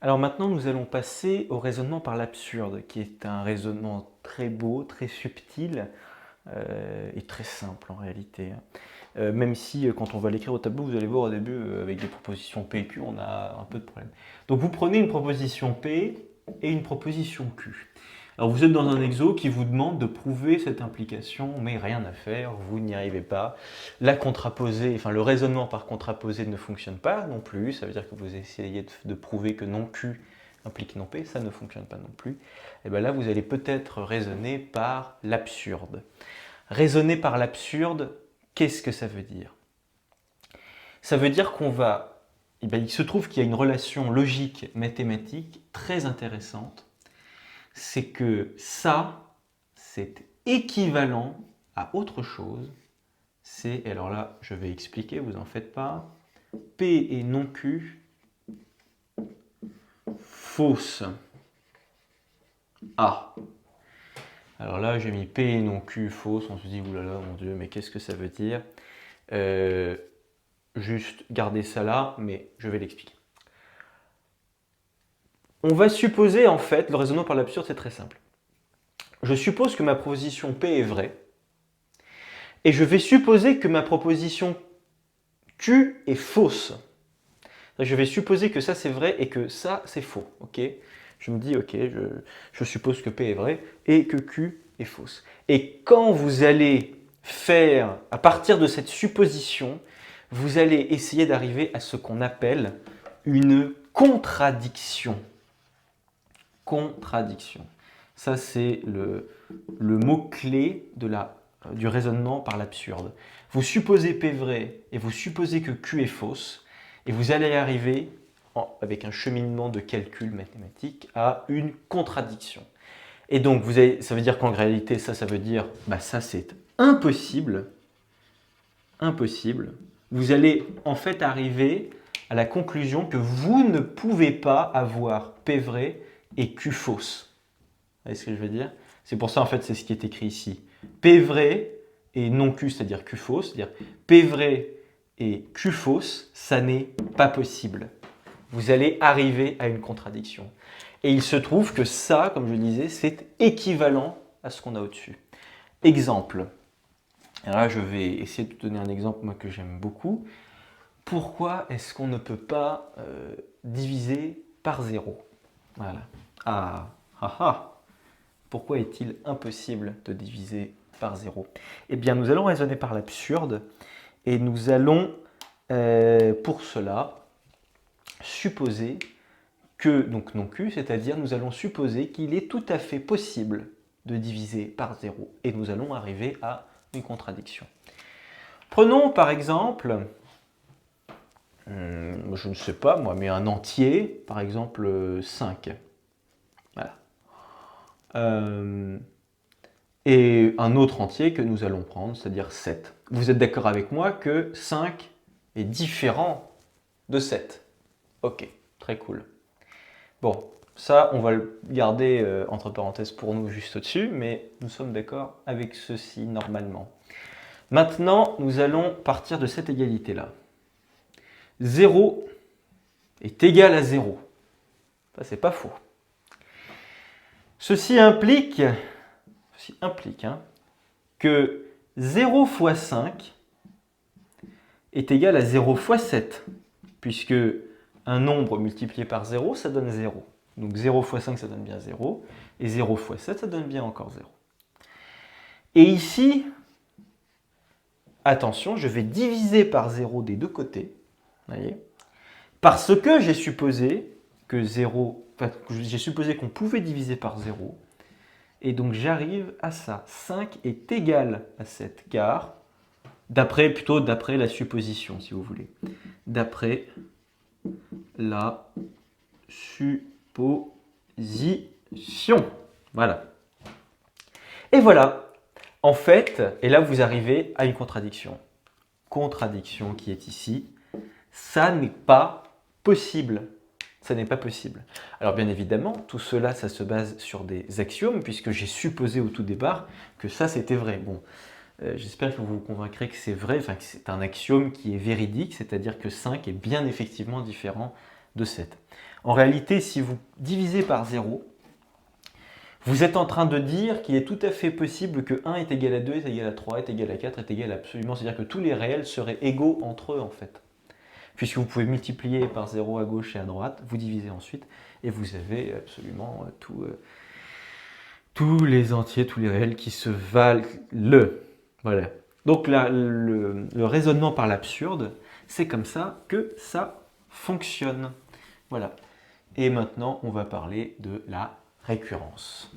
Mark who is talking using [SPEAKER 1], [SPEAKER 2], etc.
[SPEAKER 1] Alors maintenant, nous allons passer au raisonnement par l'absurde, qui est un raisonnement très beau, très subtil et très simple en réalité. Même si quand on va l'écrire au tableau, vous allez voir au début, avec des propositions P et Q, on a un peu de problème. Donc vous prenez une proposition P et une proposition Q. Alors vous êtes dans un exo qui vous demande de prouver cette implication, mais rien à faire, vous n'y arrivez pas. La contraposée, enfin le raisonnement par contraposée ne fonctionne pas non plus, ça veut dire que vous essayez de prouver que non Q implique non P, ça ne fonctionne pas non plus. Et bien là vous allez peut-être raisonner par l'absurde. Raisonner par l'absurde, qu'est-ce que ça veut dire? Ça veut dire qu'on va... Eh bien, il se trouve qu'il y a une relation logique mathématique très intéressante, c'est que ça, c'est équivalent à autre chose. C'est, et alors là, je vais expliquer, vous en faites pas. P et non Q, fausse A. Alors là, j'ai mis P et non Q, fausse. On se dit, oulala, mon Dieu, mais qu'est-ce que ça veut dire? Juste garder ça là, mais je vais l'expliquer. On va supposer, en fait, le raisonnement par l'absurde, c'est très simple. Je suppose que ma proposition P est vraie, et je vais supposer que ma proposition Q est fausse. Je vais supposer que ça c'est vrai et que ça c'est faux. Okay, je me dis, ok, je suppose que P est vrai et que Q est fausse. Et quand vous allez faire, à partir de cette supposition, vous allez essayer d'arriver à ce qu'on appelle une contradiction. Contradiction. Ça, c'est le mot-clé du raisonnement par l'absurde. Vous supposez P vrai et vous supposez que Q est fausse, et vous allez arriver, avec un cheminement de calcul mathématique, à une contradiction. Et donc, ça veut dire qu'en réalité, ça veut dire, ça c'est impossible. Impossible. Vous allez en fait arriver à la conclusion que vous ne pouvez pas avoir P vrai et Q fausse. Vous voyez ce que je veux dire? C'est pour ça, en fait, c'est ce qui est écrit ici. P vrai et non Q, c'est-à-dire Q fausse, c'est-à-dire P vrai et Q fausse, ça n'est pas possible. Vous allez arriver à une contradiction. Et il se trouve que ça, comme je le disais, c'est équivalent à ce qu'on a au-dessus. Exemple. Alors là, je vais essayer de te donner un exemple moi, que j'aime beaucoup. Pourquoi est-ce qu'on ne peut pas diviser par 0? Voilà. Ah, ah, ah. Pourquoi est-il impossible de diviser par 0? Eh bien, nous allons raisonner par l'absurde et nous allons, pour cela, supposer que, donc non Q, c'est-à-dire nous allons supposer qu'il est tout à fait possible de diviser par 0 et nous allons arriver à une contradiction. Prenons par exemple, je ne sais pas moi, mais un entier, par exemple 5. Voilà. Et un autre entier que nous allons prendre, c'est-à-dire 7. Vous êtes d'accord avec moi que 5 est différent de 7? Ok, très cool. Bon, ça, on va le garder entre parenthèses pour nous juste au-dessus, mais nous sommes d'accord avec ceci normalement. Maintenant, nous allons partir de cette égalité-là. 0 est égal à 0. Ça, c'est pas faux. Ceci implique que 0 fois 5 est égal à 0 fois 7, puisque un nombre multiplié par 0, ça donne 0. Donc 0 fois 5, ça donne bien 0, et 0 fois 7, ça donne bien encore 0. Et ici, attention, je vais diviser par 0 des deux côtés, voyez, parce que j'ai supposé que j'ai supposé qu'on pouvait diviser par 0, et donc j'arrive à ça. 5 est égal à 7, car, d'après la supposition, si vous voulez. D'après la supposition. Voilà. Et voilà. En fait, et là vous arrivez à une contradiction. Contradiction qui est ici. Ça n'est pas possible. Ça n'est pas possible. Alors bien évidemment, tout cela, ça se base sur des axiomes, puisque j'ai supposé au tout départ que ça c'était vrai. Bon, j'espère que vous vous convaincrez que c'est vrai, enfin que c'est un axiome qui est véridique, c'est-à-dire que 5 est bien effectivement différent de 7. En réalité, si vous divisez par 0, vous êtes en train de dire qu'il est tout à fait possible que 1 est égal à 2, est égal à 3, est égal à 4, est égal à absolument. C'est-à-dire que tous les réels seraient égaux entre eux en fait. Puisque vous pouvez multiplier par 0 à gauche et à droite, vous divisez ensuite, et vous avez absolument tous les entiers, tous les réels qui se valent. Voilà. Donc le raisonnement par l'absurde, c'est comme ça que ça fonctionne. Voilà. Et maintenant, on va parler de la récurrence.